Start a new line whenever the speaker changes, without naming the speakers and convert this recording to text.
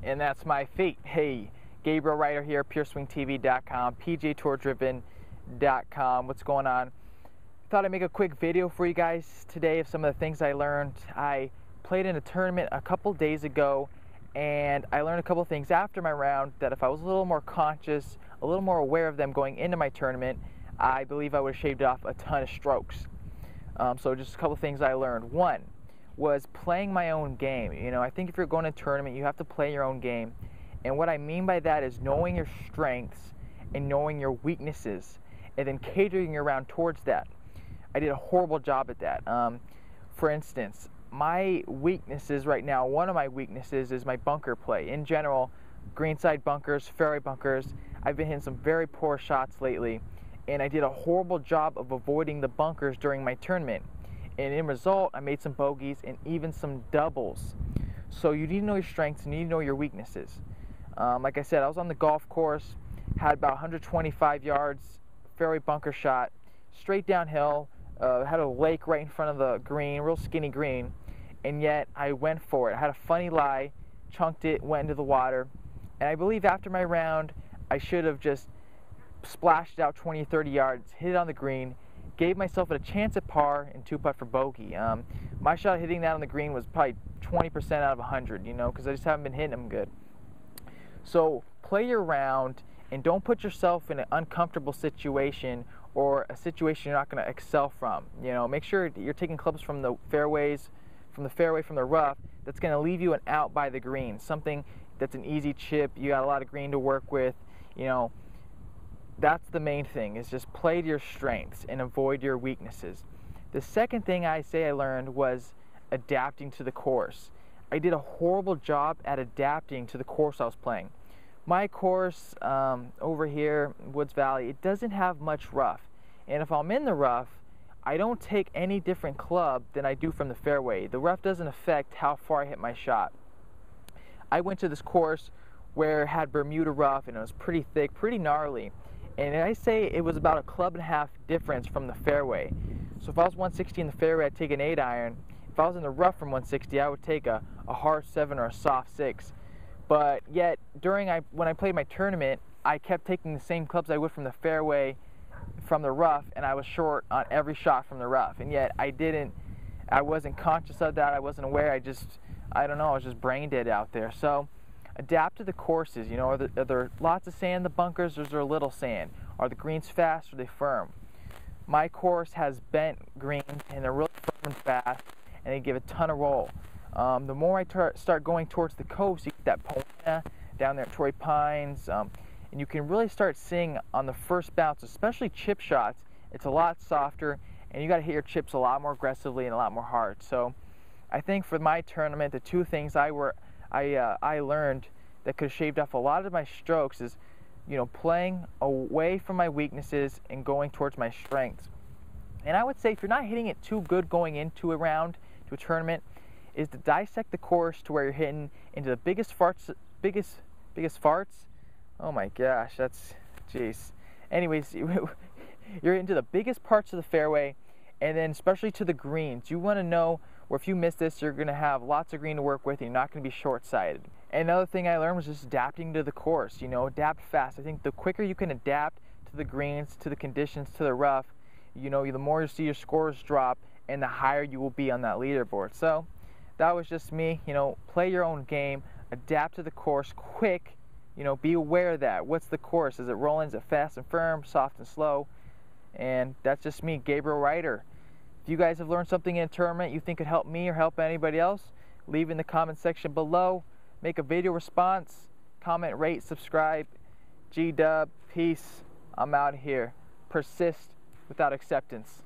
and that's my fate. Hey, Gabriel Ryder here, PureSwingTV.com, PGATourDriven.com. What's going on? Thought I'd make a quick video for you guys today of some of the things I learned. I played in a tournament a couple days ago, and I learned a couple things after my round that if I was a little more conscious, a little more aware of them going into my tournament, I believe I would have shaved off a ton of strokes. So just a couple things I learned. One was playing my own game. You know, I think if you're going to a tournament, you have to play your own game. And what I mean by that is knowing your strengths and knowing your weaknesses and then catering your round towards that. I did a horrible job at that. For instance, my weaknesses right now, one of my weaknesses is my bunker play. In general, greenside bunkers, fairway bunkers, I've been hitting some very poor shots lately, and I did a horrible job of avoiding the bunkers during my tournament. And in result, I made some bogeys and even some doubles. So you need to know your strengths and you need to know your weaknesses. Like I said, I was on the golf course, had about 125 yards, fairway bunker shot, straight downhill, had a lake right in front of the green, real skinny green, and yet I went for it. I had a funny lie, chunked it, went into the water, and I believe after my round, I should have just splashed out 20 or 30 yards, hit it on the green, gave myself a chance at par and 2-putt for bogey. My shot hitting that on the green was probably 20% out of 100, you know, because I just haven't been hitting them good. So play your round and don't put yourself in an uncomfortable situation or a situation you're not going to excel from. You know, make sure you're taking clubs from the fairways, from the rough, that's going to leave you an out by the green, something that's an easy chip, you got a lot of green to work with, you know. That's the main thing, is just play to your strengths and avoid your weaknesses. The second thing I learned was adapting to the course. I did a horrible job at adapting to the course I was playing. My course over here, Woods Valley, it doesn't have much rough. And if I'm in the rough, I don't take any different club than I do from the fairway. The rough doesn't affect how far I hit my shot. I went to this course where it had Bermuda rough and it was pretty thick, pretty gnarly. And I say it was about a club and a half difference from the fairway. So if I was 160 in the fairway, I'd take an 8-iron. If I was in the rough from 160, I would take a hard 7 or a soft 6. But yet, when I played my tournament, I kept taking the same clubs I would from the fairway, from the rough, and I was short on every shot from the rough. And yet, I wasn't conscious of that. I wasn't aware. I don't know, I was just brain dead out there. So adapt to the courses. You know, are there lots of sand in the bunkers, or is there little sand? Are the greens fast, or are they firm? My course has bent greens, and they're really firm and fast, and they give a ton of roll. The more I start going towards the coast, you get that Pomona down there at Torrey Pines, and you can really start seeing on the first bounce, especially chip shots, it's a lot softer, and you got to hit your chips a lot more aggressively and a lot more hard. So I think for my tournament, the two things I learned that could have shaved off a lot of my strokes is, you know, playing away from my weaknesses and going towards my strengths. And I would say if you're not hitting it too good going into a round, to a tournament, is to dissect the course to where you're hitting into the biggest farts. Oh my gosh, jeez. Anyways, you're into the biggest parts of the fairway, and then especially to the greens. You want to know where if you miss this, you're going to have lots of green to work with, and you're not going to be short-sighted. And another thing I learned was just adapting to the course. You know, adapt fast. I think the quicker you can adapt to the greens, to the conditions, to the rough, you know, the more you see your scores drop, and the higher you will be on that leaderboard. So that was just me. You know, play your own game, adapt to the course quick. You know, be aware of that. What's the course? Is it rolling? Is it fast and firm, soft and slow? And that's just me, Gabriel Ryder. If you guys have learned something in a tournament you think could help me or help anybody else, leave in the comment section below. Make a video response, comment, rate, subscribe. G-Dub, peace. I'm out of here. Persist without acceptance.